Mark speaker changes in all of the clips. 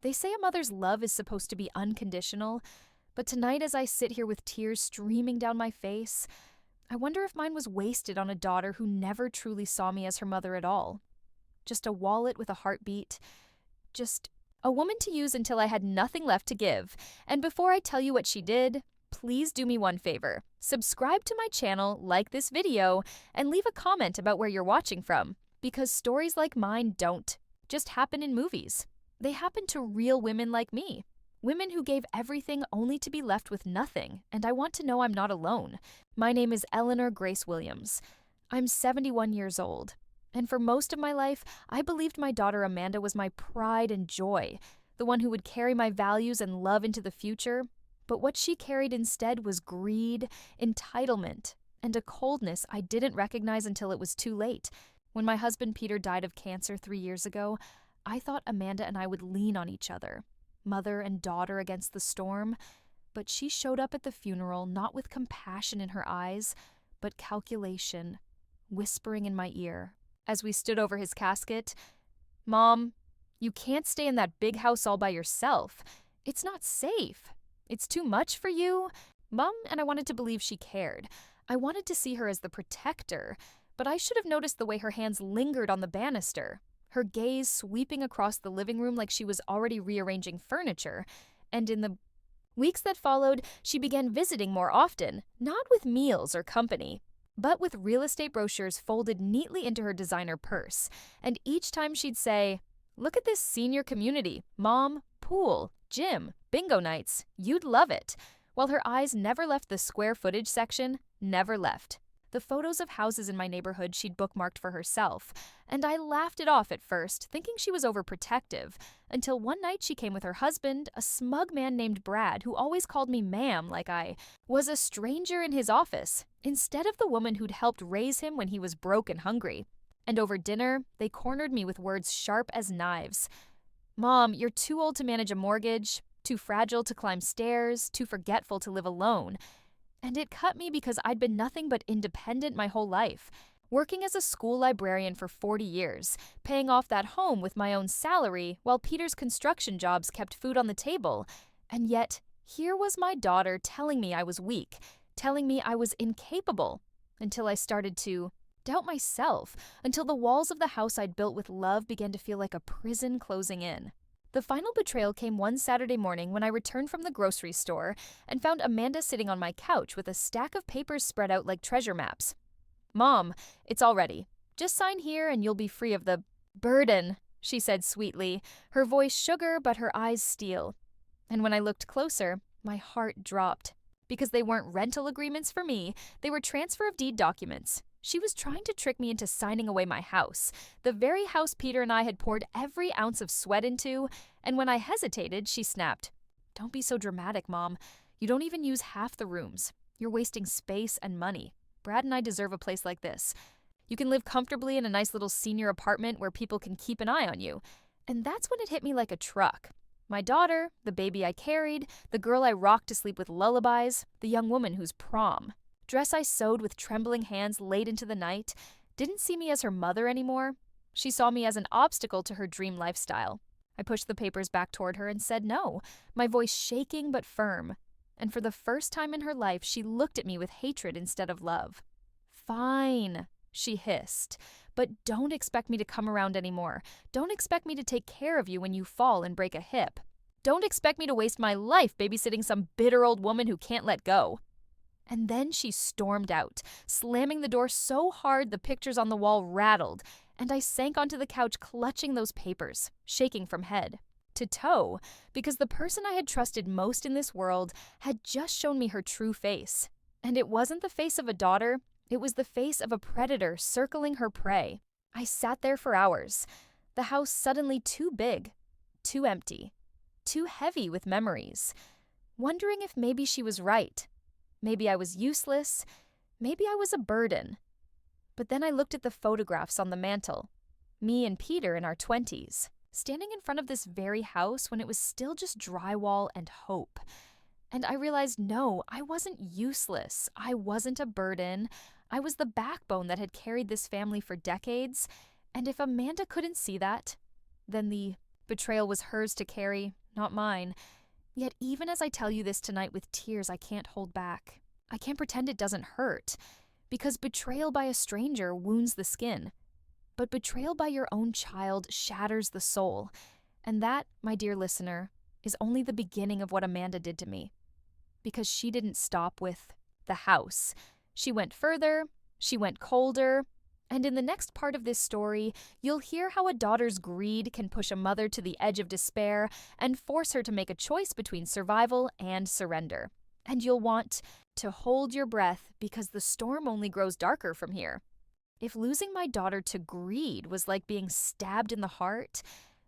Speaker 1: They say a mother's love is supposed to be unconditional, but tonight as I sit here with tears streaming down my face, I wonder if mine was wasted on a daughter who never truly saw me as her mother at all. Just a wallet with a heartbeat. Just a woman to use until I had nothing left to give. And before I tell you what she did, please do me one favor. Subscribe to my channel, like this video, and leave a comment about where you're watching from, because stories like mine don't just happen in movies. They happen to real women like me. Women who gave everything only to be left with nothing, and I want to know I'm not alone. My name is Eleanor Grace Williams. I'm 71 years old, and for most of my life, I believed my daughter Amanda was my pride and joy, the one who would carry my values and love into the future. But what she carried instead was greed, entitlement, and a coldness I didn't recognize until it was too late. When my husband Peter died of cancer 3 years ago, I thought Amanda and I would lean on each other, mother and daughter against the storm, but she showed up at the funeral not with compassion in her eyes, but calculation, whispering in my ear. As we stood over his casket, "Mom, you can't stay in that big house all by yourself. It's not safe. It's too much for you." Mom, and I wanted to believe she cared. I wanted to see her as the protector, but I should have noticed the way her hands lingered on the banister, her gaze sweeping across the living room like she was already rearranging furniture. And in the weeks that followed, she began visiting more often, not with meals or company, but with real estate brochures folded neatly into her designer purse. And each time she'd say, "Look at this senior community, Mom, pool, gym, bingo nights, you'd love it," while her eyes never left the square footage section, never left. The photos of houses in my neighborhood she'd bookmarked for herself, and I laughed it off at first, thinking she was overprotective, until one night she came with her husband, a smug man named Brad, who always called me ma'am like I was a stranger in his office, instead of the woman who'd helped raise him when he was broke and hungry. And over dinner, they cornered me with words sharp as knives. "Mom, you're too old to manage a mortgage, too fragile to climb stairs, too forgetful to live alone." And it cut me because I'd been nothing but independent my whole life, working as a school librarian for 40 years, paying off that home with my own salary while Peter's construction jobs kept food on the table. And yet, here was my daughter telling me I was weak, telling me I was incapable, until I started to doubt myself, until the walls of the house I'd built with love began to feel like a prison closing in. The final betrayal came one Saturday morning when I returned from the grocery store and found Amanda sitting on my couch with a stack of papers spread out like treasure maps. "Mom, it's all ready. Just sign here and you'll be free of the burden," she said sweetly, her voice sugar but her eyes steel. And when I looked closer, my heart dropped. Because they weren't rental agreements for me, they were transfer of deed documents. She was trying to trick me into signing away my house, the very house Peter and I had poured every ounce of sweat into, and when I hesitated, she snapped, "Don't be so dramatic, Mom. You don't even use half the rooms. You're wasting space and money. Brad and I deserve a place like this. You can live comfortably in a nice little senior apartment where people can keep an eye on you." And that's when it hit me like a truck. My daughter, the baby I carried, the girl I rocked to sleep with lullabies, the young woman whose prom dress I sewed with trembling hands late into the night, didn't see me as her mother anymore. She saw me as an obstacle to her dream lifestyle. I pushed the papers back toward her and said no, my voice shaking but firm. And for the first time in her life, she looked at me with hatred instead of love. "Fine," she hissed, "but don't expect me to come around anymore. Don't expect me to take care of you when you fall and break a hip. Don't expect me to waste my life babysitting some bitter old woman who can't let go." And then she stormed out, slamming the door so hard the pictures on the wall rattled, and I sank onto the couch clutching those papers, shaking from head to toe, because the person I had trusted most in this world had just shown me her true face. And it wasn't the face of a daughter, it was the face of a predator circling her prey. I sat there for hours, the house suddenly too big, too empty, too heavy with memories, wondering if maybe she was right. Maybe I was useless. Maybe I was a burden. But then I looked at the photographs on the mantel. Me and Peter in our 20s, standing in front of this very house when it was still just drywall and hope. And I realized, no, I wasn't useless. I wasn't a burden. I was the backbone that had carried this family for decades. And if Amanda couldn't see that, then the Betrayal was hers to carry, not mine. Yet even as I tell you this tonight with tears I can't hold back, I can't pretend it doesn't hurt, because betrayal by a stranger wounds the skin. But betrayal by your own child shatters the soul. And that, my dear listener, is only the beginning of what Amanda did to me. Because she didn't stop with the house. She went further, she went colder, and in the next part of this story, you'll hear how a daughter's greed can push a mother to the edge of despair and force her to make a choice between survival and surrender. And you'll want to hold your breath because the storm only grows darker from here. If losing my daughter to greed was like being stabbed in the heart,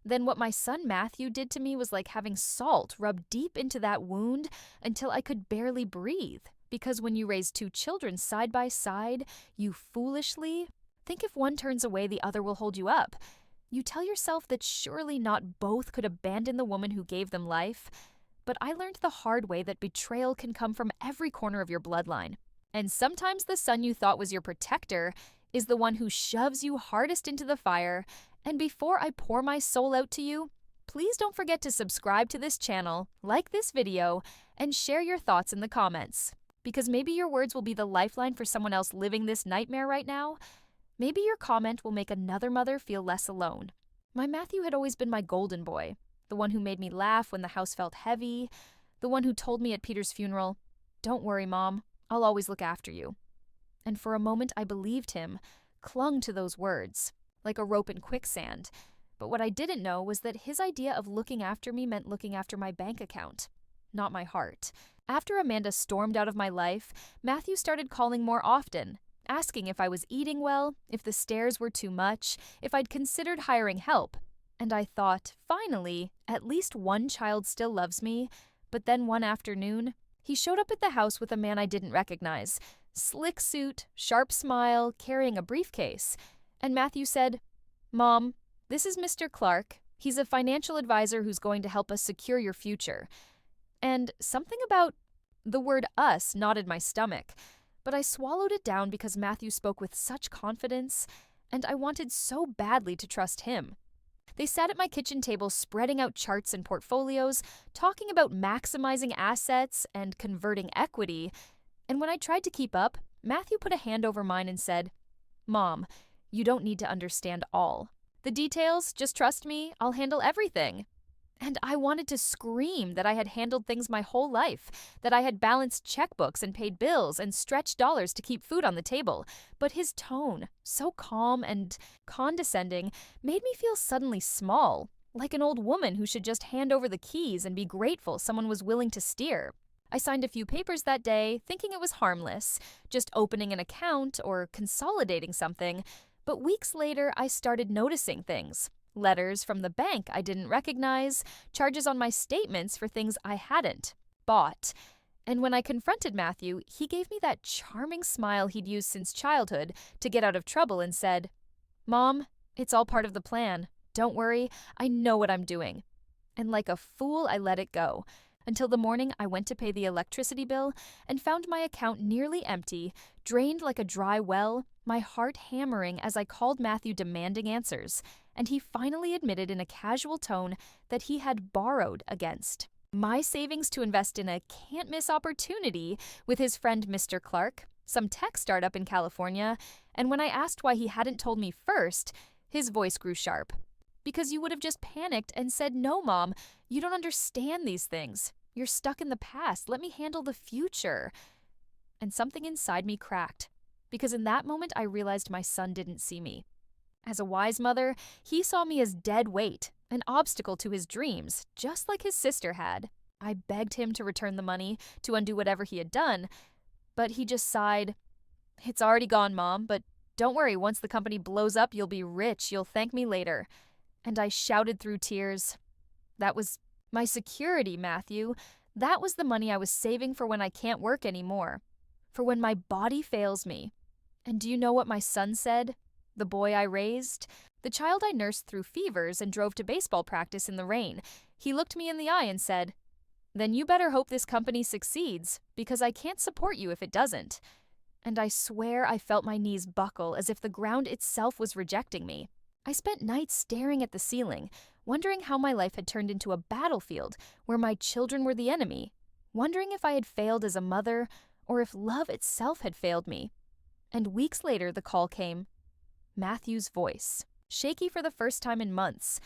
Speaker 1: then what my son Matthew did to me was like having salt rubbed deep into that wound until I could barely breathe. Because when you raise two children side by side, you foolishly think if one turns away, the other will hold you up. You tell yourself that surely not both could abandon the woman who gave them life. But I learned the hard way that betrayal can come from every corner of your bloodline. And sometimes the son you thought was your protector is the one who shoves you hardest into the fire. And before I pour my soul out to you, please don't forget to subscribe to this channel, like this video, and share your thoughts in the comments. Because maybe your words will be the lifeline for someone else living this nightmare right now. Maybe your comment will make another mother feel less alone. My Matthew had always been my golden boy, the one who made me laugh when the house felt heavy, the one who told me at Peter's funeral, "Don't worry, Mom, I'll always look after you." And for a moment I believed him, clung to those words, like a rope in quicksand. But what I didn't know was that his idea of looking after me meant looking after my bank account, not my heart. After Amanda stormed out of my life, Matthew started calling more often, asking if I was eating well, if the stairs were too much, if I'd considered hiring help. And I thought, finally, at least one child still loves me. But then one afternoon, he showed up at the house with a man I didn't recognize. Slick suit, sharp smile, carrying a briefcase. And Matthew said, "Mom, this is Mr. Clark. He's a financial advisor who's going to help us secure your future." And something about the word us knotted my stomach. But I swallowed it down because Matthew spoke with such confidence, and I wanted so badly to trust him. They sat at my kitchen table spreading out charts and portfolios, talking about maximizing assets and converting equity. And when I tried to keep up, Matthew put a hand over mine and said, "Mom, you don't need to understand all. The details, just trust me, I'll handle everything." And I wanted to scream that I had handled things my whole life, that I had balanced checkbooks and paid bills and stretched dollars to keep food on the table. But his tone, so calm and condescending, made me feel suddenly small, like an old woman who should just hand over the keys and be grateful someone was willing to steer. I signed a few papers that day, thinking it was harmless, just opening an account or consolidating something. But weeks later, I started noticing things. Letters from the bank I didn't recognize, charges on my statements for things I hadn't bought. And when I confronted Matthew, he gave me that charming smile he'd used since childhood to get out of trouble and said, "Mom, it's all part of the plan. Don't worry, I know what I'm doing." And like a fool, I let it go. Until the morning I went to pay the electricity bill and found my account nearly empty, drained like a dry well, my heart hammering as I called Matthew demanding answers. And he finally admitted in a casual tone that he had borrowed against my savings to invest in a can't-miss opportunity with his friend Mr. Clark, some tech startup in California. And when I asked why he hadn't told me first, his voice grew sharp. "Because you would have just panicked and said, 'No, Mom, you don't understand these things. You're stuck in the past. Let me handle the future.'" And something inside me cracked, because in that moment I realized my son didn't see me. As a wise mother, he saw me as dead weight, an obstacle to his dreams, just like his sister had. I begged him to return the money, to undo whatever he had done, but he just sighed. "It's already gone, Mom, but don't worry, once the company blows up, you'll be rich. You'll thank me later." And I shouted through tears, "That was my security, Matthew. That was the money I was saving for when I can't work anymore, for when my body fails me." And do you know what my son said? The boy I raised, the child I nursed through fevers and drove to baseball practice in the rain. He looked me in the eye and said, "Then you better hope this company succeeds, because I can't support you if it doesn't." And I swear I felt my knees buckle as if the ground itself was rejecting me. I spent nights staring at the ceiling, wondering how my life had turned into a battlefield where my children were the enemy, wondering if I had failed as a mother or if love itself had failed me. And weeks later, the call came. Matthew's voice, shaky for the first time in months.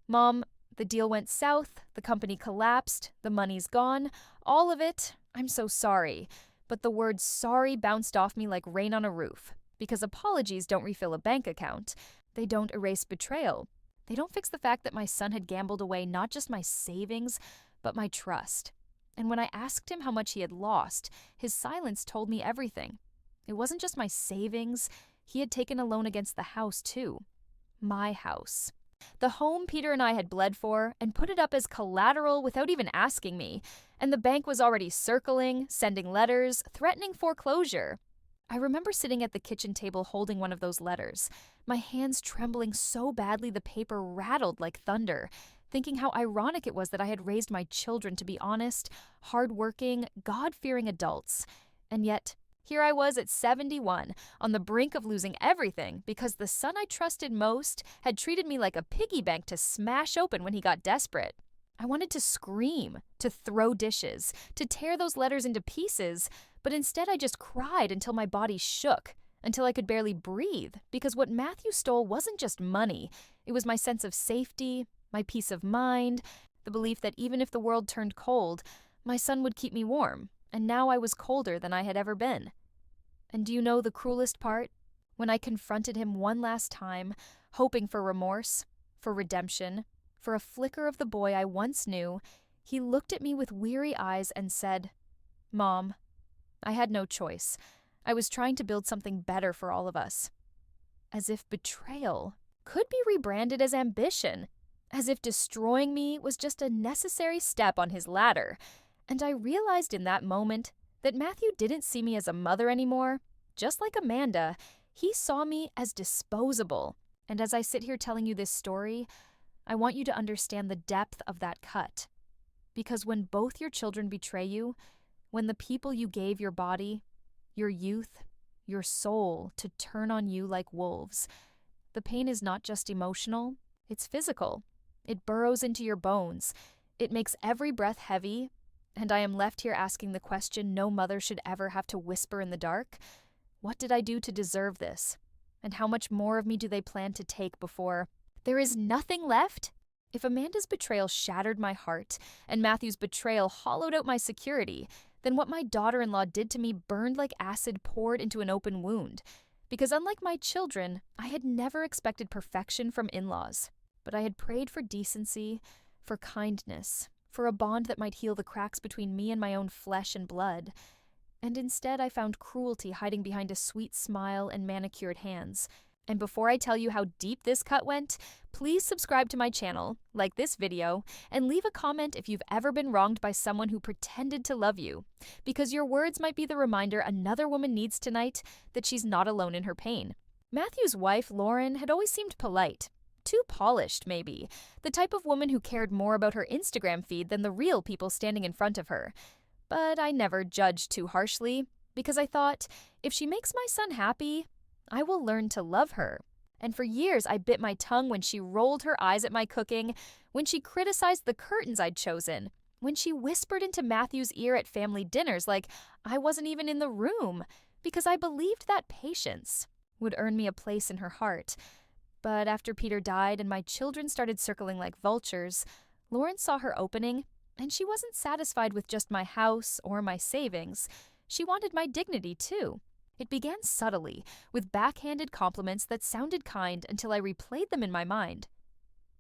Speaker 1: "Mom, the deal went south, the company collapsed, the money's gone, all of it. I'm so sorry." But the word sorry bounced off me like rain on a roof, because apologies don't refill a bank account. They don't erase betrayal. They don't fix the fact that my son had gambled away not just my savings, but my trust. And when I asked him how much he had lost, his silence told me everything. It wasn't just my savings. He had taken a loan against the house, too. My house. The home Peter and I had bled for and put it up as collateral without even asking me. And the bank was already circling, sending letters, threatening foreclosure. I remember sitting at the kitchen table holding one of those letters, my hands trembling so badly the paper rattled like thunder, thinking how ironic it was that I had raised my children to be honest, hard-working, God-fearing adults. And yet, here I was at 71, on the brink of losing everything because the son I trusted most had treated me like a piggy bank to smash open when he got desperate. I wanted to scream, to throw dishes, to tear those letters into pieces, but instead I just cried until my body shook, until I could barely breathe, because what Matthew stole wasn't just money. It was my sense of safety, my peace of mind, the belief that even if the world turned cold, my son would keep me warm, and now I was colder than I had ever been. And do you know the cruelest part? When I confronted him one last time, hoping for remorse, for redemption, for a flicker of the boy I once knew, he looked at me with weary eyes and said, "Mom, I had no choice. I was trying to build something better for all of us." As if betrayal could be rebranded as ambition. As if destroying me was just a necessary step on his ladder. And I realized in that moment that Matthew didn't see me as a mother anymore. Just like Amanda, he saw me as disposable. And as I sit here telling you this story, I want you to understand the depth of that cut. Because when both your children betray you, when the people you gave your body, your youth, your soul to turn on you like wolves, the pain is not just emotional, it's physical. It burrows into your bones. It makes every breath heavy, and I am left here asking the question no mother should ever have to whisper in the dark. What did I do to deserve this? And how much more of me do they plan to take before there is nothing left? If Amanda's betrayal shattered my heart, and Matthew's betrayal hollowed out my security, then what my daughter-in-law did to me burned like acid poured into an open wound. Because unlike my children, I had never expected perfection from in-laws. But I had prayed for decency, for kindness, for a bond that might heal the cracks between me and my own flesh and blood. And instead I found cruelty hiding behind a sweet smile and manicured hands. And before I tell you how deep this cut went, please subscribe to my channel, like this video, and leave a comment if you've ever been wronged by someone who pretended to love you. Because your words might be the reminder another woman needs tonight that she's not alone in her pain. Matthew's wife, Lauren, had always seemed polite. Too polished, maybe. The type of woman who cared more about her Instagram feed than the real people standing in front of her. But I never judged too harshly, because I thought, if she makes my son happy, I will learn to love her. And for years I bit my tongue when she rolled her eyes at my cooking, when she criticized the curtains I'd chosen, when she whispered into Matthew's ear at family dinners like I wasn't even in the room, because I believed that patience would earn me a place in her heart. But after Peter died and my children started circling like vultures, Lauren saw her opening, and she wasn't satisfied with just my house or my savings. She wanted my dignity, too. It began subtly, with backhanded compliments that sounded kind until I replayed them in my mind.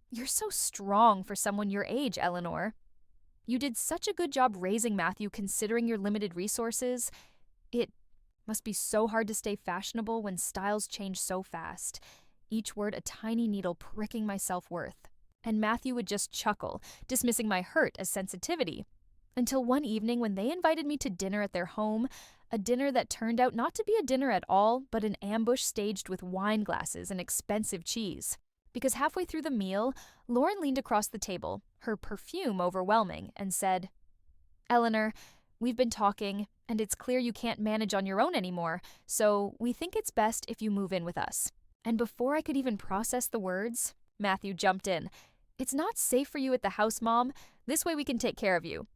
Speaker 1: "You're so strong for someone your age, Eleanor. You did such a good job raising Matthew considering your limited resources. It must be so hard to stay fashionable when styles change so fast." Each word a tiny needle pricking my self-worth. And Matthew would just chuckle, dismissing my hurt as sensitivity. Until one evening when they invited me to dinner at their home, a dinner that turned out not to be a dinner at all, but an ambush staged with wine glasses and expensive cheese. Because halfway through the meal, Lauren leaned across the table, her perfume overwhelming, and said, "Eleanor, we've been talking, and it's clear you can't manage on your own anymore, so we think it's best if you move in with us. And before I could even process the words, Matthew jumped in. "It's not safe for you at the house, Mom. This way we can take care of you."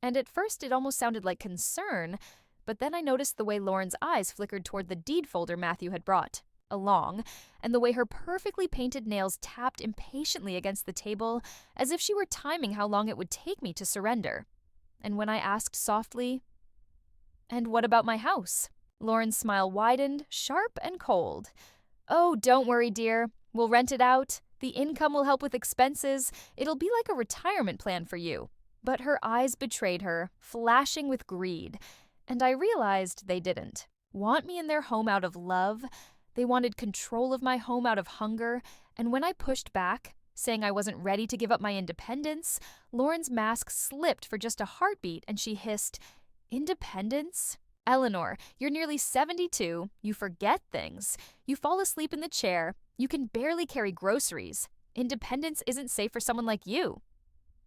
Speaker 1: And at first it almost sounded like concern, but then I noticed the way Lauren's eyes flickered toward the deed folder Matthew had brought along, and the way her perfectly painted nails tapped impatiently against the table as if she were timing how long it would take me to surrender. And when I asked softly, "And what about my house?" Lauren's smile widened, sharp and cold. "Oh, don't worry, dear. We'll rent it out. The income will help with expenses. It'll be like a retirement plan for you." But her eyes betrayed her, flashing with greed, and I realized they didn't want me in their home out of love. They wanted control of my home out of hunger, and when I pushed back, saying I wasn't ready to give up my independence, Lauren's mask slipped for just a heartbeat and she hissed, "Independence? Eleanor, you're nearly 72, you forget things, you fall asleep in the chair, you can barely carry groceries. Independence isn't safe for someone like you."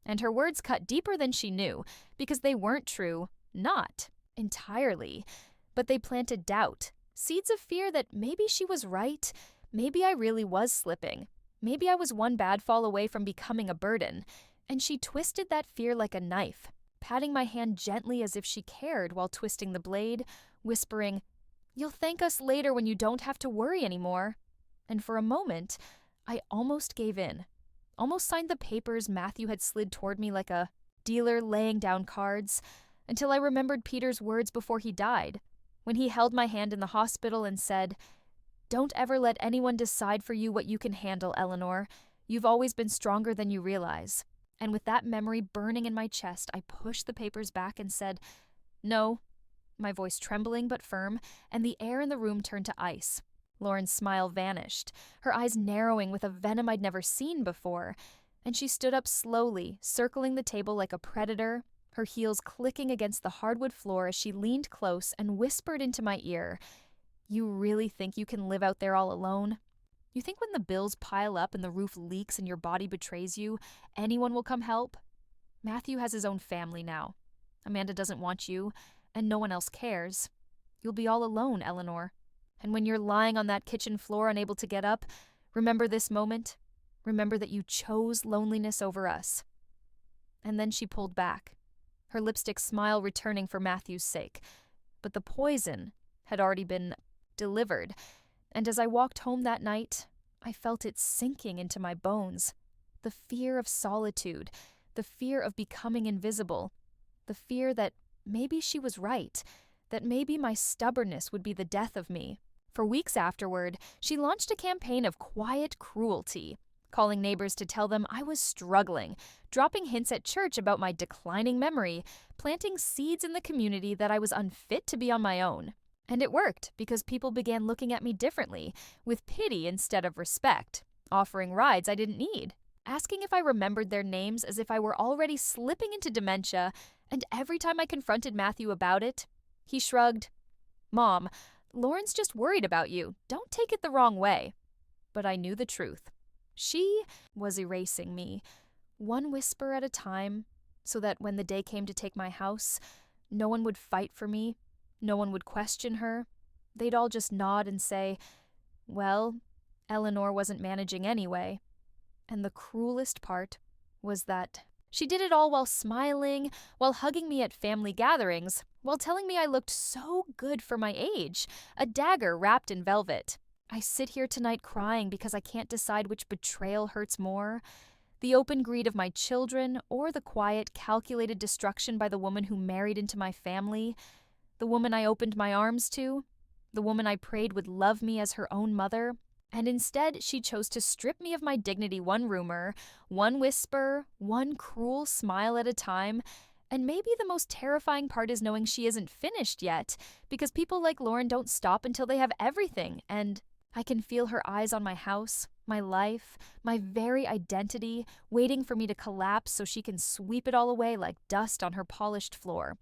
Speaker 1: And her words cut deeper than she knew, because they weren't true, not entirely, but they planted doubt, seeds of fear that maybe she was right, maybe I really was slipping, maybe I was one bad fall away from becoming a burden, and she twisted that fear like a knife, patting my hand gently as if she cared while twisting the blade, whispering, "You'll thank us later when you don't have to worry anymore." And for a moment, I almost gave in, almost signed the papers Matthew had slid toward me like a dealer laying down cards, until I remembered Peter's words before he died, when he held my hand in the hospital and said, "Don't ever let anyone decide for you what you can handle, Eleanor. You've always been stronger than you realize." And with that memory burning in my chest, I pushed the papers back and said, "No," my voice trembling but firm, and the air in the room turned to ice. Lauren's smile vanished, her eyes narrowing with a venom I'd never seen before, and she stood up slowly, circling the table like a predator, her heels clicking against the hardwood floor as she leaned close and whispered into my ear, "You really think you can live out there all alone? You think when the bills pile up and the roof leaks and your body betrays you, anyone will come help? Matthew has his own family now. Amanda doesn't want you, and no one else cares. You'll be all alone, Eleanor. And when you're lying on that kitchen floor unable to get up, remember this moment. Remember that you chose loneliness over us." And then she pulled back, her lipstick smile returning for Matthew's sake. But the poison had already been delivered, and as I walked home that night, I felt it sinking into my bones. The fear of solitude, the fear of becoming invisible, the fear that maybe she was right, that maybe my stubbornness would be the death of me. For weeks afterward, she launched a campaign of quiet cruelty, calling neighbors to tell them I was struggling, dropping hints at church about my declining memory, planting seeds in the community that I was unfit to be on my own. And it worked, because people began looking at me differently, with pity instead of respect, offering rides I didn't need, asking if I remembered their names as if I were already slipping into dementia, and every time I confronted Matthew about it, he shrugged. "Mom, Lauren's just worried about you. Don't take it the wrong way." But I knew the truth. She was erasing me, one whisper at a time, so that when the day came to take my house, no one would fight for me, no one would question her. They'd all just nod and say, "Well, Eleanor wasn't managing anyway." And the cruelest part was that she did it all while smiling, while hugging me at family gatherings, while telling me I looked so good for my age, a dagger wrapped in velvet. I sit here tonight crying because I can't decide which betrayal hurts more, the open greed of my children or the quiet, calculated destruction by the woman who married into my family, the woman I opened my arms to, the woman I prayed would love me as her own mother. And instead, she chose to strip me of my dignity one rumor, one whisper, one cruel smile at a time. And maybe the most terrifying part is knowing she isn't finished yet, because people like Lauren don't stop until they have everything. And I can feel her eyes on my house, my life, my very identity, waiting for me to collapse so she can sweep it all away like dust on her polished floor.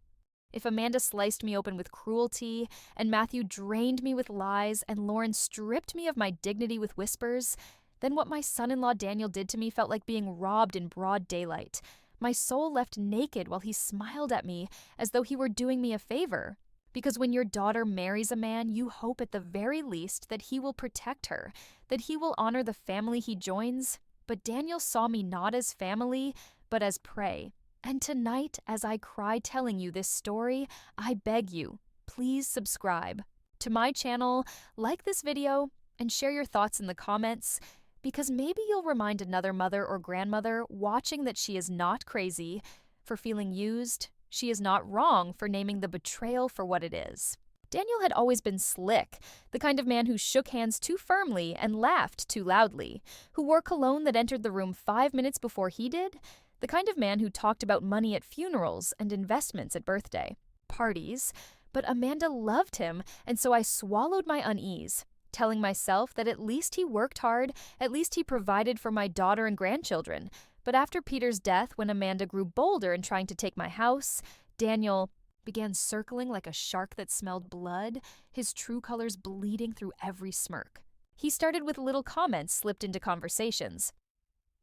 Speaker 1: If Amanda sliced me open with cruelty, and Matthew drained me with lies, and Lauren stripped me of my dignity with whispers, then what my son-in-law Daniel did to me felt like being robbed in broad daylight. My soul left naked while he smiled at me as though he were doing me a favor. Because when your daughter marries a man, you hope at the very least that he will protect her, that he will honor the family he joins. But Daniel saw me not as family, but as prey. And tonight, as I cry telling you this story, I beg you, please subscribe to my channel, like this video, and share your thoughts in the comments, because maybe you'll remind another mother or grandmother watching that she is not crazy for feeling used. She is not wrong for naming the betrayal for what it is. Daniel had always been slick, the kind of man who shook hands too firmly and laughed too loudly, who wore cologne that entered the room 5 minutes before he did, the kind of man who talked about money at funerals and investments at birthday parties. But Amanda loved him, and so I swallowed my unease, telling myself that at least he worked hard, at least he provided for my daughter and grandchildren. But after Peter's death, when Amanda grew bolder in trying to take my house, Daniel began circling like a shark that smelled blood, his true colors bleeding through every smirk. He started with little comments slipped into conversations.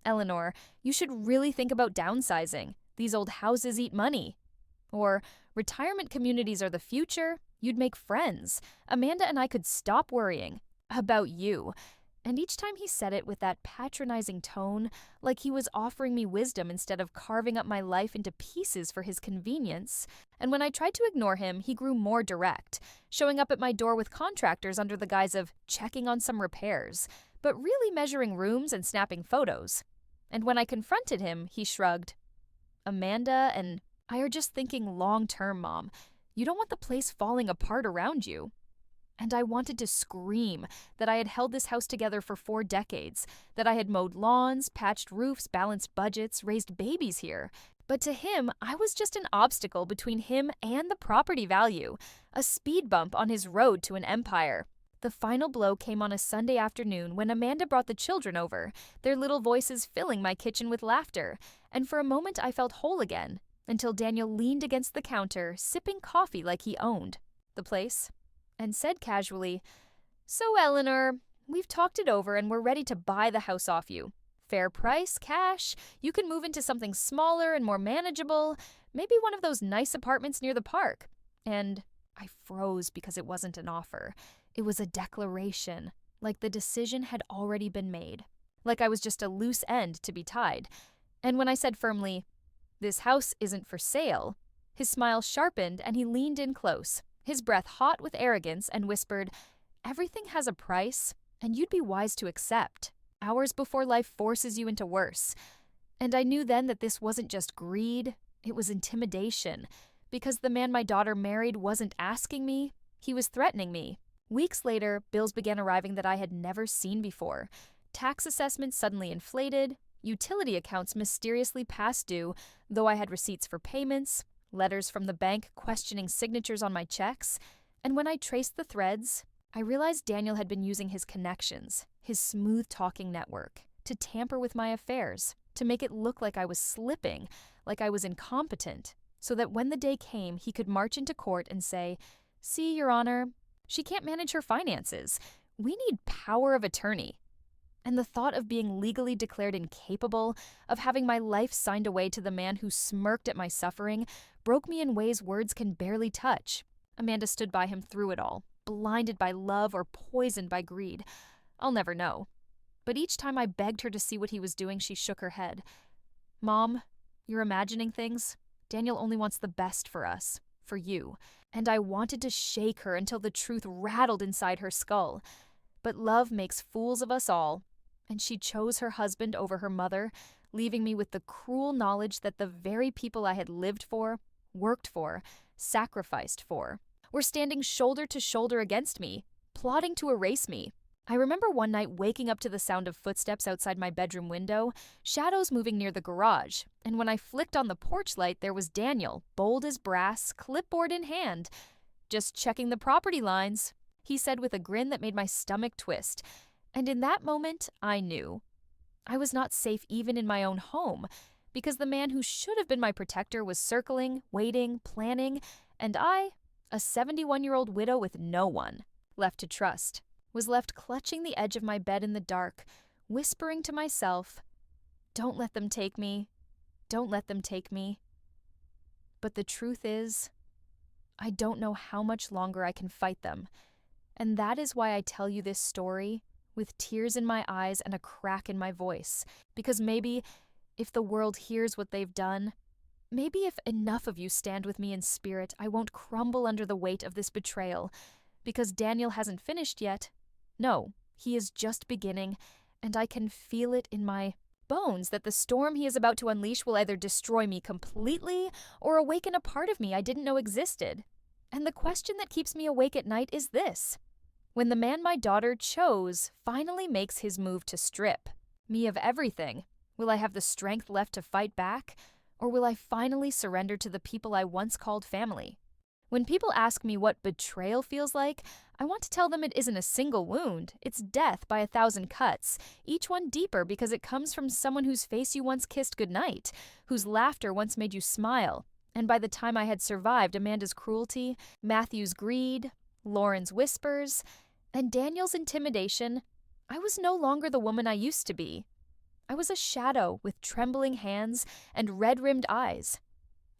Speaker 1: "Eleanor, you should really think about downsizing. These old houses eat money." Or, "Retirement communities are the future. You'd make friends. Amanda and I could stop worrying about you." And each time he said it with that patronizing tone, like he was offering me wisdom instead of carving up my life into pieces for his convenience. And when I tried to ignore him, he grew more direct, showing up at my door with contractors under the guise of checking on some repairs, but really measuring rooms and snapping photos. And when I confronted him, he shrugged. "Amanda and I are just thinking long-term, Mom. You don't want the place falling apart around you." And I wanted to scream that I had held this house together for 4 decades, that I had mowed lawns, patched roofs, balanced budgets, raised babies here. But to him, I was just an obstacle between him and the property value, a speed bump on his road to an empire. The final blow came on a Sunday afternoon when Amanda brought the children over, their little voices filling my kitchen with laughter, and for a moment I felt whole again, until Daniel leaned against the counter, sipping coffee like he owned the place, and said casually, "So, Eleanor, we've talked it over and we're ready to buy the house off you. Fair price, cash, you can move into something smaller and more manageable, maybe one of those nice apartments near the park." And I froze because it wasn't an offer. It was a declaration, like the decision had already been made, like I was just a loose end to be tied. And when I said firmly, "This house isn't for sale," his smile sharpened and he leaned in close, his breath hot with arrogance, and whispered, "Everything has a price, and you'd be wise to accept. Hours before life forces you into worse." And I knew then that this wasn't just greed, it was intimidation, because the man my daughter married wasn't asking me, he was threatening me. Weeks later, bills began arriving that I had never seen before. Tax assessments suddenly inflated, utility accounts mysteriously past due, though I had receipts for payments, letters from the bank questioning signatures on my checks, and when I traced the threads, I realized Daniel had been using his connections, his smooth-talking network, to tamper with my affairs, to make it look like I was slipping, like I was incompetent, so that when the day came, he could march into court and say, "See, Your Honor, she can't manage her finances. We need power of attorney." And the thought of being legally declared incapable, of having my life signed away to the man who smirked at my suffering, broke me in ways words can barely touch. Amanda stood by him through it all, blinded by love or poisoned by greed. I'll never know. But each time I begged her to see what he was doing, she shook her head. "Mom, you're imagining things. Daniel only wants the best for us, for you." And I wanted to shake her until the truth rattled inside her skull. But love makes fools of us all, and she chose her husband over her mother, leaving me with the cruel knowledge that the very people I had lived for, worked for, sacrificed for, were standing shoulder to shoulder against me, plotting to erase me. I remember one night waking up to the sound of footsteps outside my bedroom window, shadows moving near the garage, and when I flicked on the porch light, there was Daniel, bold as brass, clipboard in hand. "Just checking the property lines," he said with a grin that made my stomach twist. And in that moment, I knew. I was not safe even in my own home, because the man who should have been my protector was circling, waiting, planning, and I, a 71-year-old widow with no one left to trust, was left clutching the edge of my bed in the dark, whispering to myself, "Don't let them take me. Don't let them take me." But the truth is, I don't know how much longer I can fight them. And that is why I tell you this story with tears in my eyes and a crack in my voice. Because maybe if the world hears what they've done, maybe if enough of you stand with me in spirit, I won't crumble under the weight of this betrayal. Because Daniel hasn't finished yet. No, he is just beginning, and I can feel it in my bones that the storm he is about to unleash will either destroy me completely or awaken a part of me I didn't know existed. And the question that keeps me awake at night is this: when the man my daughter chose finally makes his move to strip me of everything, will I have the strength left to fight back, or will I finally surrender to the people I once called family? When people ask me what betrayal feels like, I want to tell them it isn't a single wound. It's death by 1,000 cuts, each one deeper because it comes from someone whose face you once kissed goodnight, whose laughter once made you smile. And by the time I had survived Amanda's cruelty, Matthew's greed, Lauren's whispers, and Daniel's intimidation, I was no longer the woman I used to be. I was a shadow with trembling hands and red-rimmed eyes.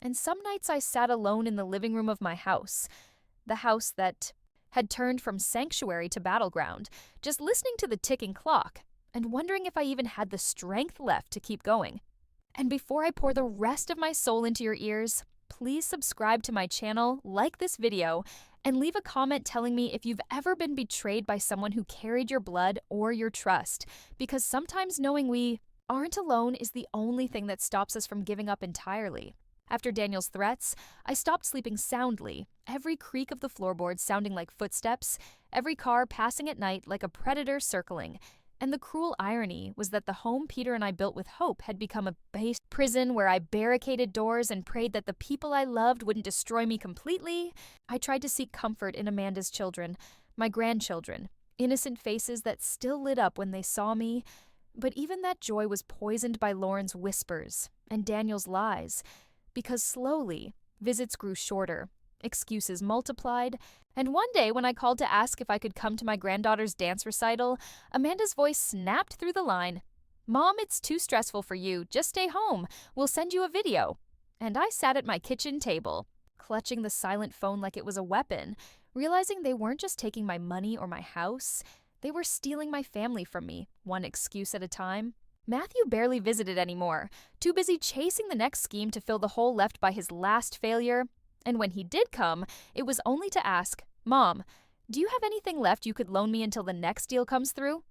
Speaker 1: And some nights I sat alone in the living room of my house, the house that had turned from sanctuary to battleground, just listening to the ticking clock and wondering if I even had the strength left to keep going. And before I pour the rest of my soul into your ears, please subscribe to my channel, like this video, and leave a comment telling me if you've ever been betrayed by someone who carried your blood or your trust, because sometimes knowing we aren't alone is the only thing that stops us from giving up entirely. After Daniel's threats, I stopped sleeping soundly, every creak of the floorboards sounding like footsteps, every car passing at night like a predator circling. And the cruel irony was that the home Peter and I built with hope had become a base prison where I barricaded doors and prayed that the people I loved wouldn't destroy me completely. I tried to seek comfort in Amanda's children, my grandchildren, innocent faces that still lit up when they saw me. But even that joy was poisoned by Lauren's whispers and Daniel's lies. Because slowly, visits grew shorter, excuses multiplied, and one day when I called to ask if I could come to my granddaughter's dance recital, Amanda's voice snapped through the line, "Mom, it's too stressful for you. Just stay home. We'll send you a video." And I sat at my kitchen table, clutching the silent phone like it was a weapon, realizing they weren't just taking my money or my house, they were stealing my family from me, one excuse at a time. Matthew barely visited anymore, too busy chasing the next scheme to fill the hole left by his last failure. And when he did come, it was only to ask, "Mom, do you have anything left you could loan me until the next deal comes through?"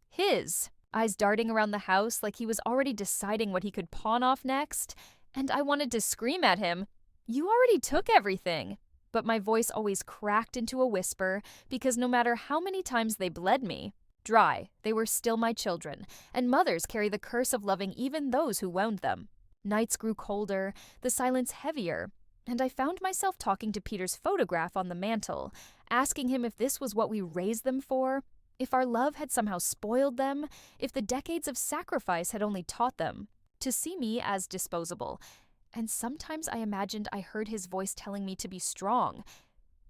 Speaker 1: His eyes darting around the house like he was already deciding what he could pawn off next. And I wanted to scream at him, "You already took everything." But my voice always cracked into a whisper because no matter how many times they bled me dry, they were still my children, and mothers carry the curse of loving even those who wound them. Nights grew colder, the silence heavier, and I found myself talking to Peter's photograph on the mantel, asking him if this was what we raised them for, if our love had somehow spoiled them, if the decades of sacrifice had only taught them to see me as disposable. And sometimes I imagined I heard his voice telling me to be strong,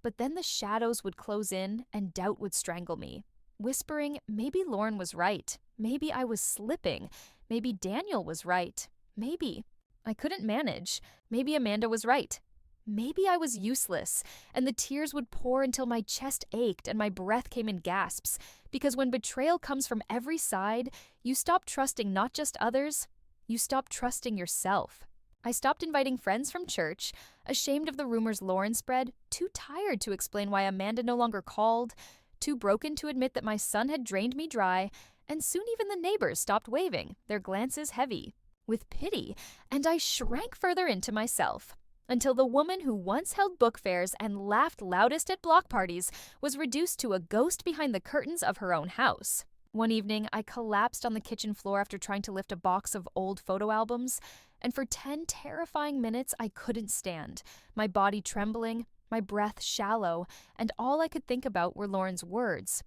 Speaker 1: but then the shadows would close in and doubt would strangle me, whispering maybe Lauren was right, maybe I was slipping, maybe Daniel was right, maybe I couldn't manage, maybe Amanda was right, maybe I was useless, and the tears would pour until my chest ached and my breath came in gasps, because when betrayal comes from every side, you stop trusting not just others, you stop trusting yourself. I stopped inviting friends from church, ashamed of the rumors Lauren spread, too tired to explain why Amanda no longer called, too broken to admit that my son had drained me dry, and soon even the neighbors stopped waving, their glances heavy with pity, and I shrank further into myself, until the woman who once held book fairs and laughed loudest at block parties was reduced to a ghost behind the curtains of her own house. One evening, I collapsed on the kitchen floor after trying to lift a box of old photo albums, and for 10 terrifying minutes I couldn't stand, my body trembling, my breath shallow, and all I could think about were Lauren's words.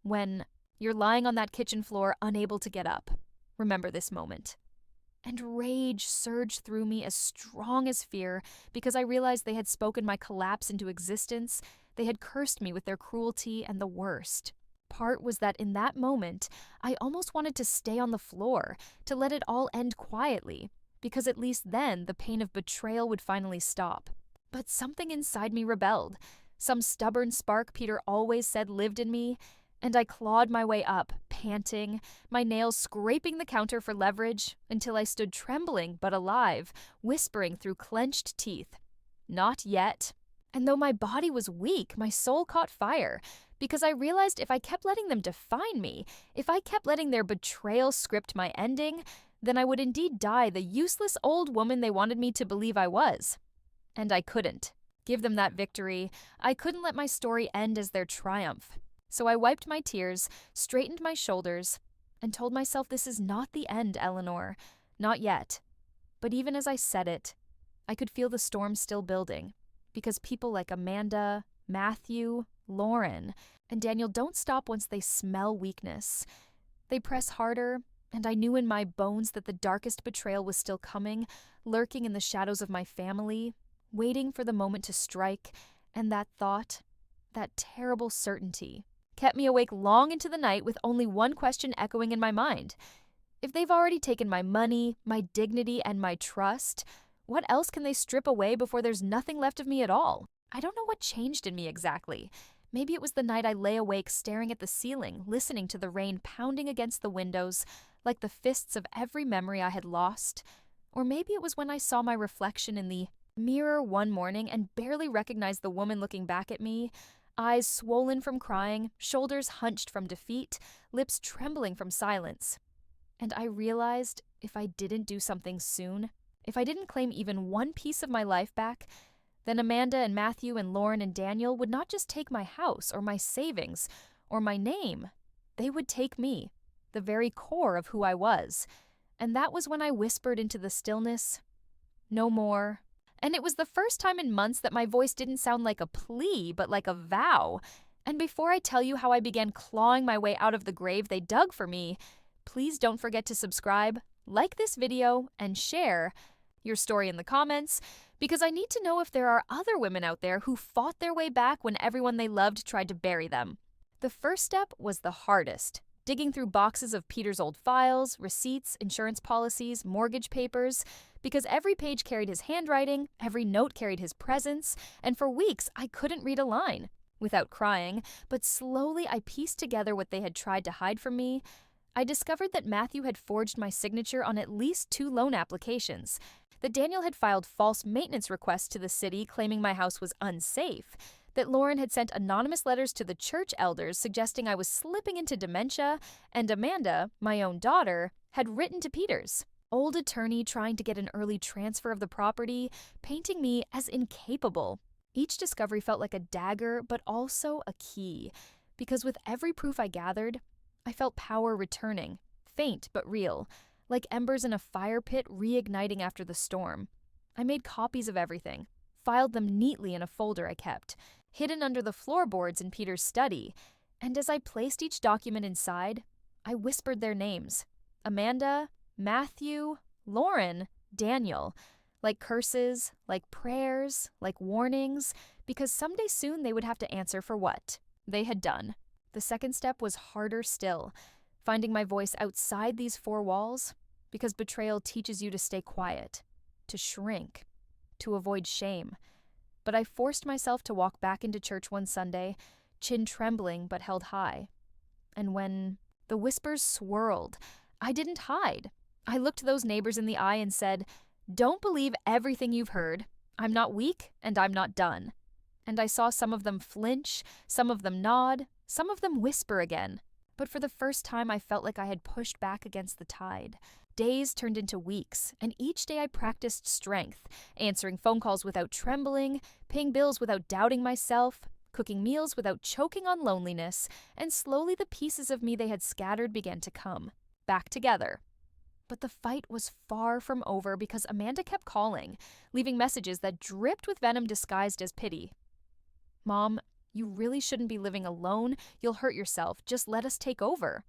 Speaker 1: "When you're lying on that kitchen floor, unable to get up, remember this moment." And rage surged through me as strong as fear because I realized they had spoken my collapse into existence. They had cursed me with their cruelty, and the worst part was that in that moment, I almost wanted to stay on the floor, to let it all end quietly, because at least then the pain of betrayal would finally stop. But something inside me rebelled. Some stubborn spark Peter always said lived in me, and I clawed my way up, panting, my nails scraping the counter for leverage, until I stood trembling but alive, whispering through clenched teeth, "Not yet." And though my body was weak, my soul caught fire, because I realized if I kept letting them define me, if I kept letting their betrayal script my ending, then I would indeed die the useless old woman they wanted me to believe I was. And I couldn't give them that victory. I couldn't let my story end as their triumph. So I wiped my tears, straightened my shoulders, and told myself this is not the end, Eleanor. Not yet. But even as I said it, I could feel the storm still building, because people like Amanda, Matthew, Lauren, and Daniel don't stop once they smell weakness. They press harder, and I knew in my bones that the darkest betrayal was still coming, lurking in the shadows of my family, waiting for the moment to strike, and that thought, that terrible certainty, kept me awake long into the night with only one question echoing in my mind. If they've already taken my money, my dignity, and my trust, what else can they strip away before there's nothing left of me at all? I don't know what changed in me exactly. Maybe it was the night I lay awake staring at the ceiling, listening to the rain pounding against the windows, like the fists of every memory I had lost. Or maybe it was when I saw my reflection in the mirror one morning and barely recognized the woman looking back at me, eyes swollen from crying, shoulders hunched from defeat, lips trembling from silence. And I realized if I didn't do something soon, if I didn't claim even one piece of my life back, then Amanda and Matthew and Lauren and Daniel would not just take my house or my savings or my name. They would take me, the very core of who I was. And that was when I whispered into the stillness, "No more." And it was the first time in months that my voice didn't sound like a plea, but like a vow. And before I tell you how I began clawing my way out of the grave they dug for me, please don't forget to subscribe, like this video, and share your story in the comments, because I need to know if there are other women out there who fought their way back when everyone they loved tried to bury them. The first step was the hardest, digging through boxes of Peter's old files, receipts, insurance policies, mortgage papers, because every page carried his handwriting, every note carried his presence, and for weeks I couldn't read a line. Without crying, but slowly I pieced together what they had tried to hide from me. I discovered that Matthew had forged my signature on at least 2 loan applications, that Daniel had filed false maintenance requests to the city claiming my house was unsafe, that Lauren had sent anonymous letters to the church elders suggesting I was slipping into dementia, and Amanda, my own daughter, had written to Peter's old attorney trying to get an early transfer of the property, painting me as incapable. Each discovery felt like a dagger, but also a key, because with every proof I gathered, I felt power returning, faint but real, like embers in a fire pit reigniting after the storm. I made copies of everything, filed them neatly in a folder I kept, hidden under the floorboards in Peter's study, and as I placed each document inside, I whispered their names: Amanda, Matthew, Lauren, Daniel, like curses, like prayers, like warnings, because someday soon they would have to answer for what they had done. The second step was harder still, finding my voice outside these 4 walls, because betrayal teaches you to stay quiet, to shrink, to avoid shame. But I forced myself to walk back into church one Sunday, chin trembling but held high. And when the whispers swirled, I didn't hide. I looked those neighbors in the eye and said, "Don't believe everything you've heard. I'm not weak and I'm not done." And I saw some of them flinch, some of them nod, some of them whisper again. But for the first time, I felt like I had pushed back against the tide. Days turned into weeks, and each day I practiced strength, answering phone calls without trembling, paying bills without doubting myself, cooking meals without choking on loneliness, and slowly the pieces of me they had scattered began to come back together. But the fight was far from over because Amanda kept calling, leaving messages that dripped with venom disguised as pity. "Mom, you really shouldn't be living alone. You'll hurt yourself. Just let us take over."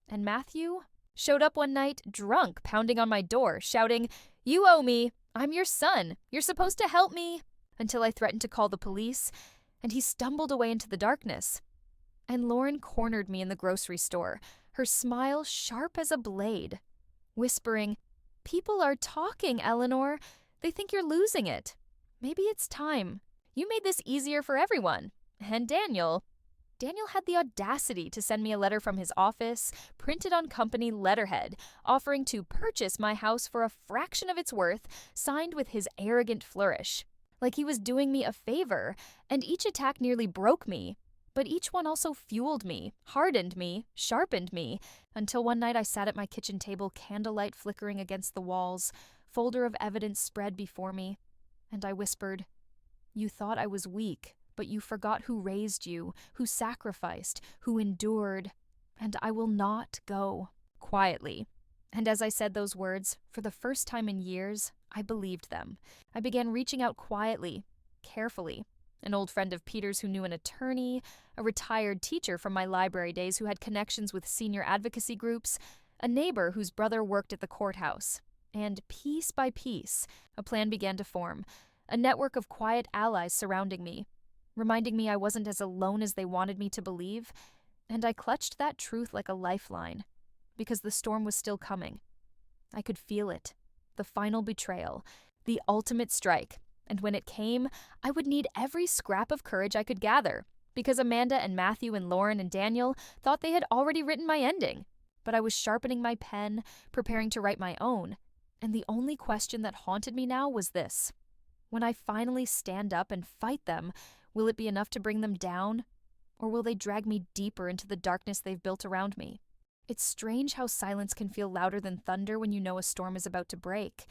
Speaker 1: And Matthew showed up one night, drunk, pounding on my door, shouting, "You owe me. I'm your son. You're supposed to help me," until I threatened to call the police, and he stumbled away into the darkness. And Lauren cornered me in the grocery store, her smile sharp as a blade, whispering, "People are talking, Eleanor. They think you're losing it. Maybe it's time. You made this easier for everyone. And Daniel had the audacity to send me a letter from his office, printed on company letterhead, offering to purchase my house for a fraction of its worth, signed with his arrogant flourish. Like he was doing me a favor, and each attack nearly broke me. But each one also fueled me, hardened me, sharpened me, until one night I sat at my kitchen table, candlelight flickering against the walls, folder of evidence spread before me, and I whispered, "You thought I was weak, but you forgot who raised you, who sacrificed, who endured, and I will not go." Quietly. And as I said those words, for the first time in years, I believed them. I began reaching out quietly, carefully. An old friend of Peter's who knew an attorney, a retired teacher from my library days who had connections with senior advocacy groups, a neighbor whose brother worked at the courthouse. And piece by piece, a plan began to form, a network of quiet allies surrounding me, reminding me I wasn't as alone as they wanted me to believe, and I clutched that truth like a lifeline, because the storm was still coming. I could feel it, the final betrayal, the ultimate strike, and when it came, I would need every scrap of courage I could gather, because Amanda and Matthew and Lauren and Daniel thought they had already written my ending, but I was sharpening my pen, preparing to write my own, and the only question that haunted me now was this: when I finally stand up and fight them, will it be enough to bring them down, or will they drag me deeper into the darkness they've built around me? It's strange how silence can feel louder than thunder when you know a storm is about to break.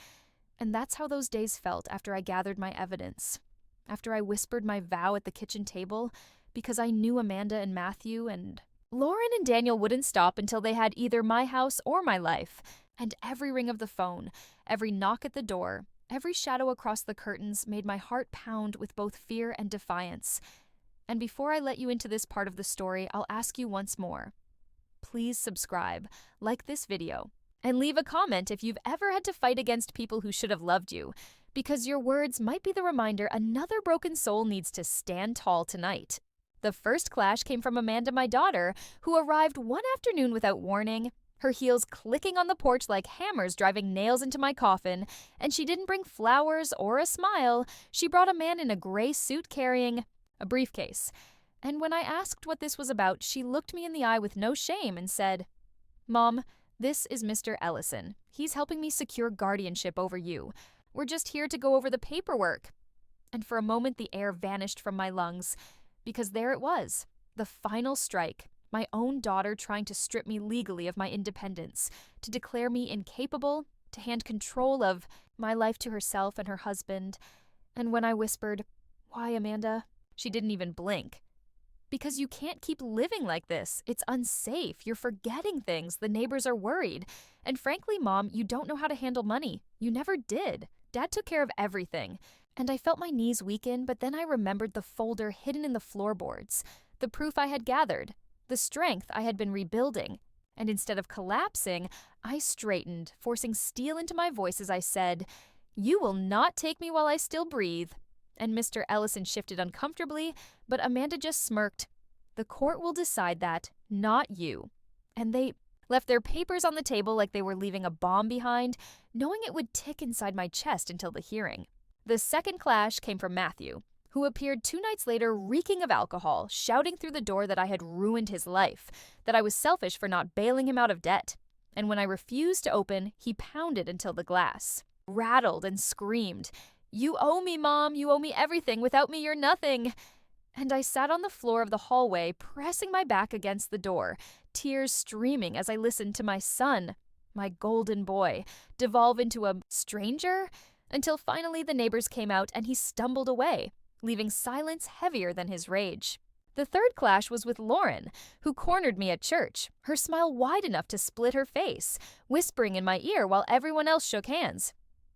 Speaker 1: And that's how those days felt after I gathered my evidence, after I whispered my vow at the kitchen table, because I knew Amanda and Matthew and Lauren and Daniel wouldn't stop until they had either my house or my life. And every ring of the phone, every knock at the door, every shadow across the curtains made my heart pound with both fear and defiance. And before I let you into this part of the story, I'll ask you once more. Please subscribe, like this video, and leave a comment if you've ever had to fight against people who should have loved you, because your words might be the reminder another broken soul needs to stand tall tonight. The first clash came from Amanda, my daughter, who arrived one afternoon without warning, her heels clicking on the porch like hammers driving nails into my coffin, and she didn't bring flowers or a smile. She brought a man in a gray suit carrying a briefcase. And when I asked what this was about, she looked me in the eye with no shame and said, "Mom, this is Mr. Ellison. He's helping me secure guardianship over you. We're just here to go over the paperwork." And for a moment, the air vanished from my lungs, because there it was, the final strike, my own daughter trying to strip me legally of my independence, to declare me incapable, to hand control of my life to herself and her husband. And when I whispered, "Why, Amanda?" she didn't even blink. "Because you can't keep living like this. It's unsafe. You're forgetting things. The neighbors are worried. And frankly, Mom, you don't know how to handle money. You never did. Dad took care of everything." And I felt my knees weaken, but then I remembered the folder hidden in the floorboards, the proof I had gathered, the strength I had been rebuilding. And instead of collapsing, I straightened, forcing steel into my voice as I said, "You will not take me while I still breathe." And Mr. Ellison shifted uncomfortably, but Amanda just smirked. "The court will decide that, not you." And they left their papers on the table like they were leaving a bomb behind, knowing it would tick inside my chest until the hearing. The second clash came from Matthew, who appeared 2 nights later reeking of alcohol, shouting through the door that I had ruined his life, that I was selfish for not bailing him out of debt. And when I refused to open, he pounded until the glass rattled and screamed, "You owe me, Mom. You owe me everything. Without me, you're nothing." And I sat on the floor of the hallway, pressing my back against the door, tears streaming as I listened to my son, my golden boy, devolve into a stranger, until finally the neighbors came out and he stumbled away, leaving silence heavier than his rage. The third clash was with Lauren, who cornered me at church, her smile wide enough to split her face, whispering in my ear while everyone else shook hands.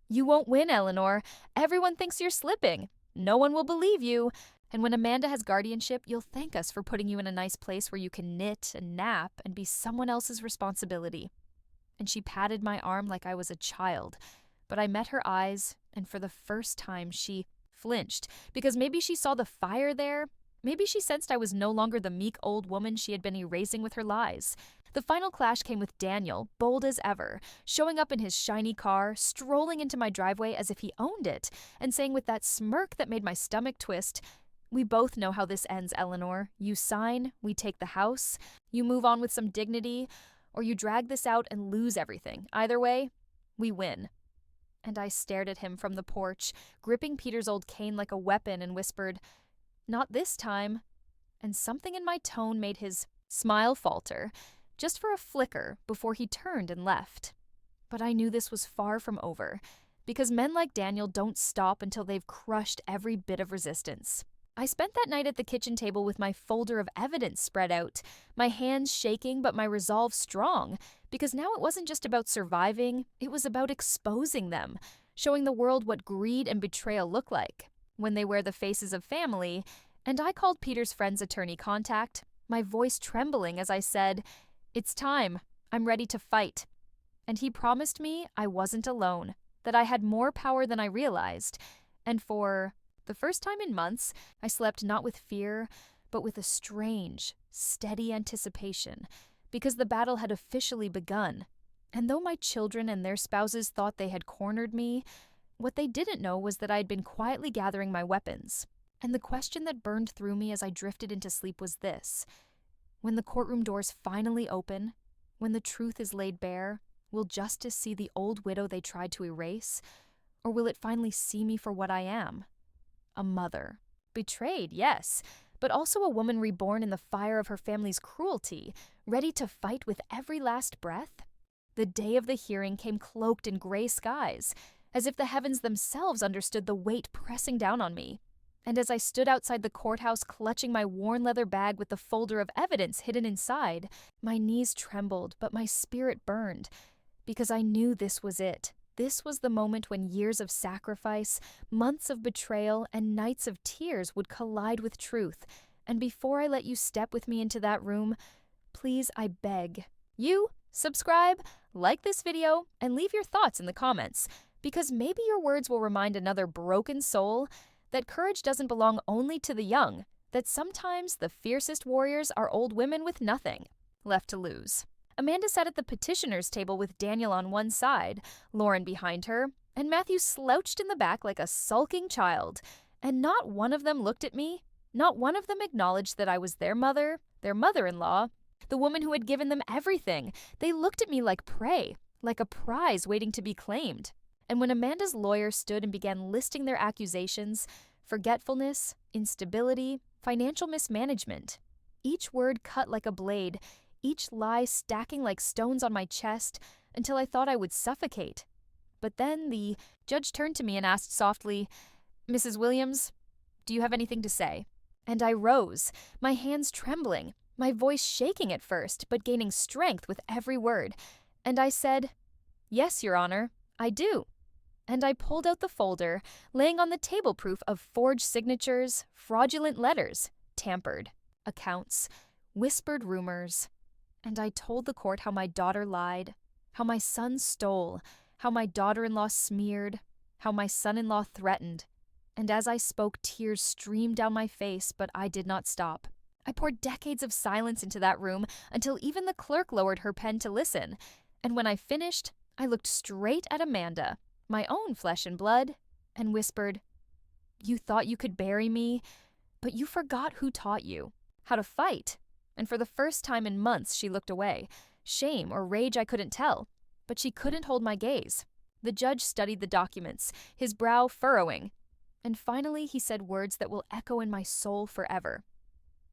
Speaker 1: "You won't win, Eleanor. Everyone thinks you're slipping. No one will believe you. And when Amanda has guardianship, you'll thank us for putting you in a nice place where you can knit and nap and be someone else's responsibility." And she patted my arm like I was a child. But I met her eyes, and for the first time she flinched, because maybe she saw the fire there. Maybe she sensed I was no longer the meek old woman she had been erasing with her lies. The final clash came with Daniel, bold as ever, showing up in his shiny car, strolling into my driveway as if he owned it, and saying with that smirk that made my stomach twist, "We both know how this ends, Eleanor. You sign, we take the house, you move on with some dignity, or you drag this out and lose everything. Either way, we win." And I stared at him from the porch, gripping Peter's old cane like a weapon, and whispered, "Not this time." And something in my tone made his smile falter, just for a flicker, before he turned and left. But I knew this was far from over, because men like Daniel don't stop until they've crushed every bit of resistance. I spent that night at the kitchen table with my folder of evidence spread out, my hands shaking but my resolve strong, because now it wasn't just about surviving, it was about exposing them, showing the world what greed and betrayal look like when they wear the faces of family. And I called Peter's friend's attorney contact, my voice trembling as I said, "It's time. I'm ready to fight." And he promised me I wasn't alone, that I had more power than I realized, and for the first time in months, I slept not with fear, but with a strange, steady anticipation, because the battle had officially begun. And though my children and their spouses thought they had cornered me, what they didn't know was that I had been quietly gathering my weapons. And the question that burned through me as I drifted into sleep was this: when the courtroom doors finally open, when the truth is laid bare, will justice see the old widow they tried to erase, or will it finally see me for what I am? A mother. Betrayed, yes, but also a woman reborn in the fire of her family's cruelty, ready to fight with every last breath. The day of the hearing came cloaked in gray skies, as if the heavens themselves understood the weight pressing down on me. And as I stood outside the courthouse clutching my worn leather bag with the folder of evidence hidden inside, my knees trembled, but my spirit burned, because I knew this was it. This was the moment when years of sacrifice, months of betrayal, and nights of tears would collide with truth. And before I let you step with me into that room, please, I beg, you subscribe, like this video, and leave your thoughts in the comments, because maybe your words will remind another broken soul that courage doesn't belong only to the young, that sometimes the fiercest warriors are old women with nothing left to lose. Amanda sat at the petitioner's table with Daniel on one side, Lauren behind her, and Matthew slouched in the back like a sulking child. And not one of them looked at me. Not one of them acknowledged that I was their mother, their mother-in-law, the woman who had given them everything. They looked at me like prey, like a prize waiting to be claimed. And when Amanda's lawyer stood and began listing their accusations, forgetfulness, instability, financial mismanagement, each word cut like a blade, each lie stacking like stones on my chest until I thought I would suffocate. But then the judge turned to me and asked softly, "Mrs. Williams, do you have anything to say?" And I rose, my hands trembling, my voice shaking at first, but gaining strength with every word. And I said, "Yes, Your Honor, I do." And I pulled out the folder, laying on the table proof of forged signatures, fraudulent letters, tampered, accounts, whispered rumors. And I told the court how my daughter lied, how my son stole, how my daughter-in-law smeared, how my son-in-law threatened. And as I spoke, tears streamed down my face, but I did not stop. I poured decades of silence into that room until even the clerk lowered her pen to listen. And when I finished, I looked straight at Amanda, my own flesh and blood, and whispered, "You thought you could bury me, but you forgot who taught you how to fight." And for the first time in months, she looked away. Shame or rage I couldn't tell, but she couldn't hold my gaze. The judge studied the documents, his brow furrowing. And finally, he said words that will echo in my soul forever.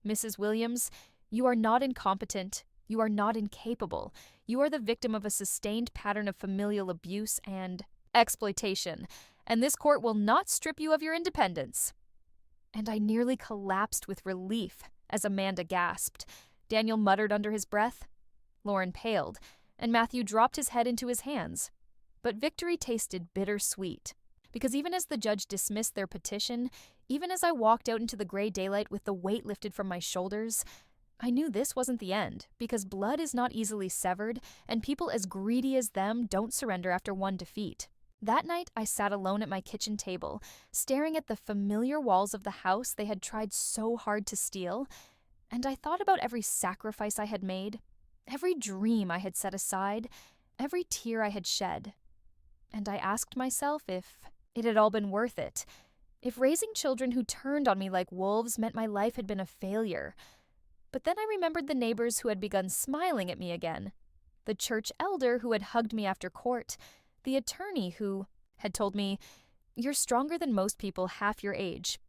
Speaker 1: "Mrs. Williams, you are not incompetent. You are not incapable. You are the victim of a sustained pattern of familial abuse and exploitation, and this court will not strip you of your independence." And I nearly collapsed with relief as Amanda gasped. Daniel muttered under his breath. Lauren paled, and Matthew dropped his head into his hands. But victory tasted bittersweet, because even as the judge dismissed their petition, even as I walked out into the gray daylight with the weight lifted from my shoulders, I knew this wasn't the end, because blood is not easily severed, and people as greedy as them don't surrender after one defeat. That night, I sat alone at my kitchen table, staring at the familiar walls of the house they had tried so hard to steal, and I thought about every sacrifice I had made, every dream I had set aside, every tear I had shed. And I asked myself if it had all been worth it, if raising children who turned on me like wolves meant my life had been a failure. But then I remembered the neighbors who had begun smiling at me again, the church elder who had hugged me after court, the attorney who had told me, "You're stronger than most people half your age."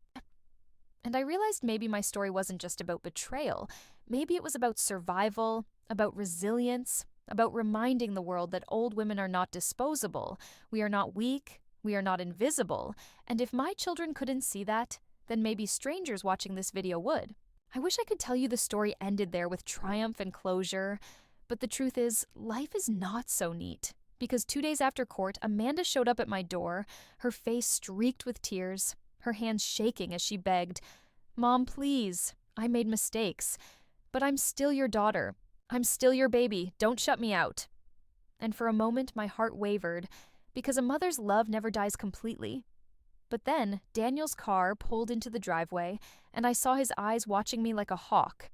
Speaker 1: And I realized maybe my story wasn't just about betrayal. Maybe it was about survival, about resilience, about reminding the world that old women are not disposable. We are not weak. We are not invisible. And if my children couldn't see that, then maybe strangers watching this video would. I wish I could tell you the story ended there with triumph and closure. But the truth is, life is not so neat. Because 2 days after court, Amanda showed up at my door, her face streaked with tears, her hands shaking as she begged, "Mom, please, I made mistakes, but I'm still your daughter. I'm still your baby. Don't shut me out." And for a moment, my heart wavered, because a mother's love never dies completely. But then, Daniel's car pulled into the driveway, and I saw his eyes watching me like a hawk.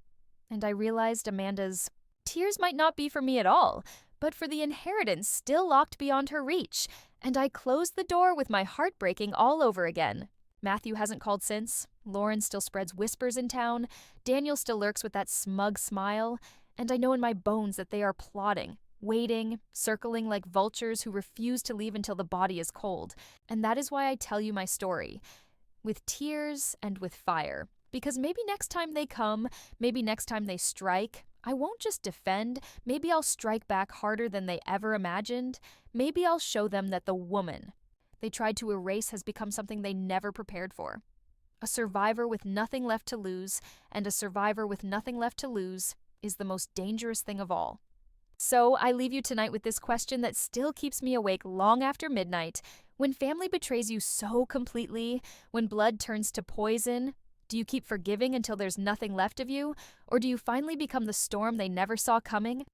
Speaker 1: And I realized Amanda's tears might not be for me at all, but for the inheritance still locked beyond her reach, and I closed the door with my heart breaking all over again. Matthew hasn't called since, Lauren still spreads whispers in town, Daniel still lurks with that smug smile, and I know in my bones that they are plotting, waiting, circling like vultures who refuse to leave until the body is cold. And that is why I tell you my story, with tears and with fire. Because maybe next time they come, maybe next time they strike, I won't just defend, maybe I'll strike back harder than they ever imagined. Maybe I'll show them that the woman they tried to erase has become something they never prepared for. A survivor with nothing left to lose, and a survivor with nothing left to lose is the most dangerous thing of all. So I leave you tonight with this question that still keeps me awake long after midnight. When family betrays you so completely, when blood turns to poison, do you keep forgiving until there's nothing left of you? Or do you finally become the storm they never saw coming?